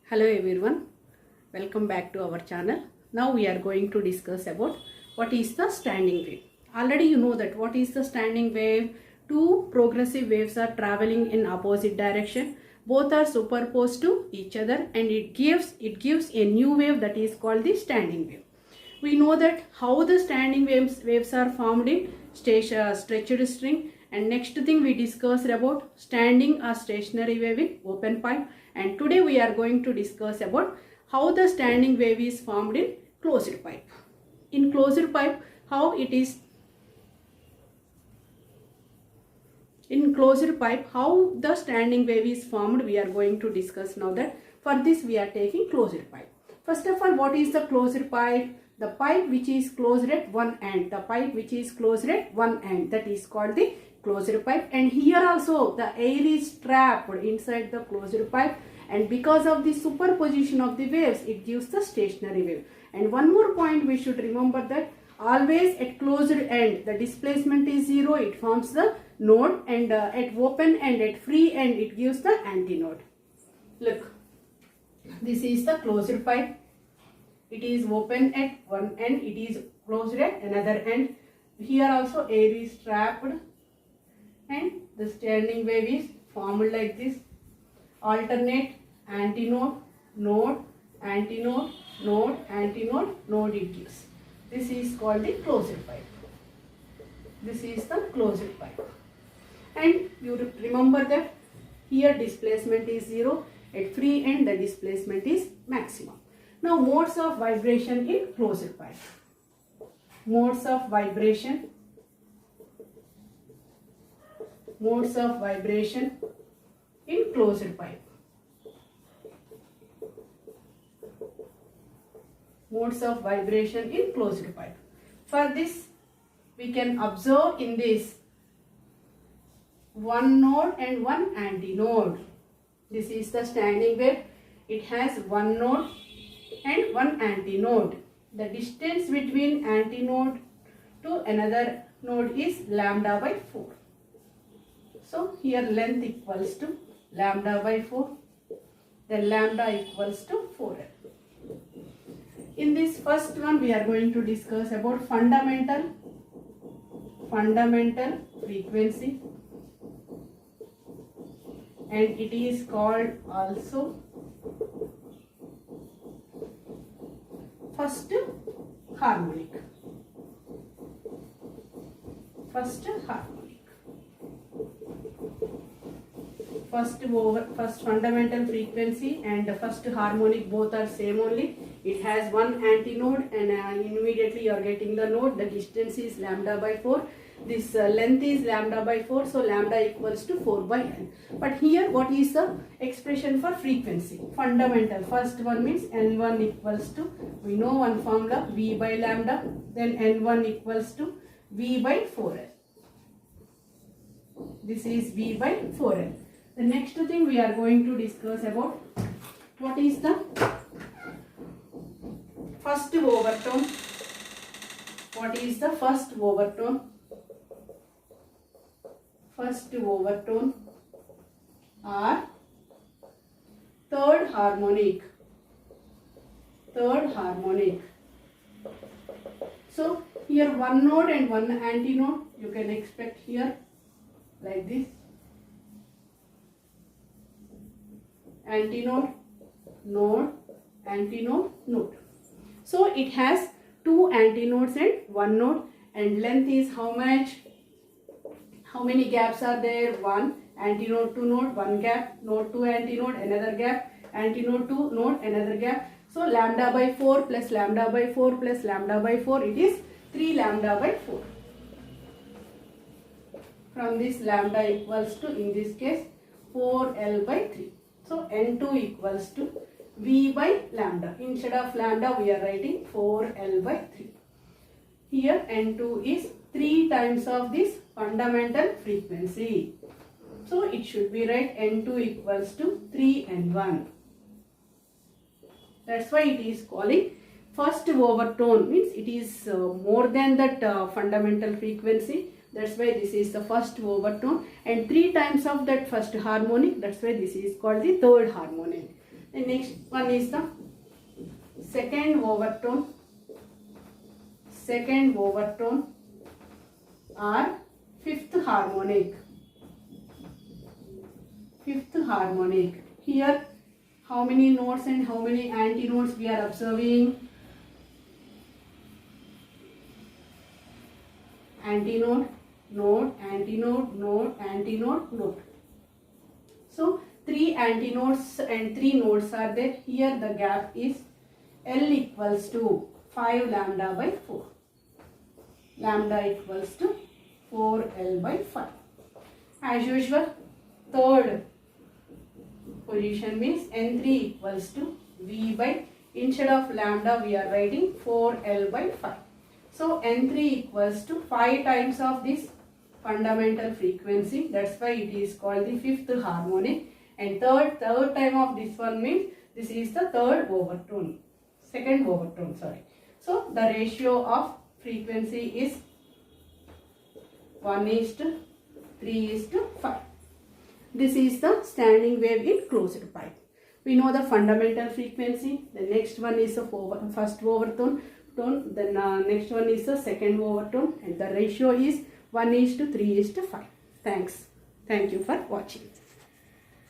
Hello everyone, welcome back to our channel. Now we are going to discuss about what is the standing wave. Already you know that what is the standing wave. Two progressive waves are traveling in opposite direction. Both are superposed to each other and it gives a new wave that is called the standing wave. We know that how the standing waves are formed in stretched string, and next thing we discussed about standing or stationary wave in open pipe, and today we are going to discuss about how the standing wave is formed in closed pipe. In closed pipe, how the standing wave is formed, we are going to discuss now. That for this we are taking closed pipe. First of all, what is the closed pipe? The pipe which is closed at one end. The pipe which is closed at one end, that is called the closed pipe. And here also the air is trapped inside the closed pipe, and because of the superposition of the waves, it gives the stationary wave. And one more point we should remember, that always at closed end the displacement is zero, it forms the node, and at open end, at free end, it gives the antinode. Look, this is the closed pipe. It is open at one end, it is closed at another end. Here also air is trapped and the standing wave is formed like this. Alternate antinode, node, antinode, node, antinode, node it gives. This is called the closed pipe. This is the closed pipe. And you remember that here displacement is zero, at free end the displacement is maximum. Now modes of vibration in closed pipe. Modes of vibration. Modes of vibration in closed pipe. Modes of vibration in closed pipe. For this, we can observe in this one node and one antinode. This is the standing wave. It has one node and one antinode. The distance between antinode to another node is lambda by 4. So here length equals to lambda by 4. Then lambda equals to 4L. In this first one, we are going to discuss about fundamental frequency, and it is called also first harmonic. First harmonic. First fundamental frequency and first harmonic, both are same only. It has one antinode and immediately you are getting the node. The distance is lambda by 4. This length is lambda by 4, so lambda equals to 4 by n. But here what is the expression for frequency? Fundamental. First one means n1 equals to, we know one formula, v by lambda. Then n1 equals to v by 4l. This is v by 4l. The next thing we are going to discuss about what is the first overtone. What is the first overtone? First overtone or third harmonic. Third harmonic. So here one node and one antinode, you can expect here like this. Antinode, node, antinode, node. So it has two antinodes and one node, and length is how much? How many gaps are there? One. Antinode to node, one gap. Node to antinode, another gap. Antinode to node, another gap. So lambda by 4 plus lambda by 4 plus lambda by 4, it is 3 lambda by 4. From this lambda equals to, in this case, 4L by 3. So N2 equals to V by lambda. Instead of lambda, we are writing 4L by 3. Here N2 is 3 times of this fundamental frequency. So it should be right, N2 equals to 3N1. That's why it is calling first overtone, means it is more than that fundamental frequency. That's why this is the first overtone, and 3 times of that first harmonic. That's why this is called the third harmonic. And next one is the second overtone or fifth harmonic. Here how many notes and how many antinodes we are observing? Antinode, node, antinode, node, antinode, node. So 3 antinodes and 3 nodes are there. Here the gap is L equals to 5 lambda by 4. Lambda equals to 4L by 5. As usual, third position means N3 equals to V by, instead of lambda we are writing 4L by 5. So N3 equals to 5 times of this fundamental frequency. That's why it is called the fifth harmonic. And third time of this one means this is the second overtone, sorry. So the ratio of frequency is 1:3:5. This is the standing wave in closed pipe. We know the fundamental frequency. The next one is the first overtone. Then next one is the second overtone, and the ratio is 1:3:5. Thanks. Thank you for watching.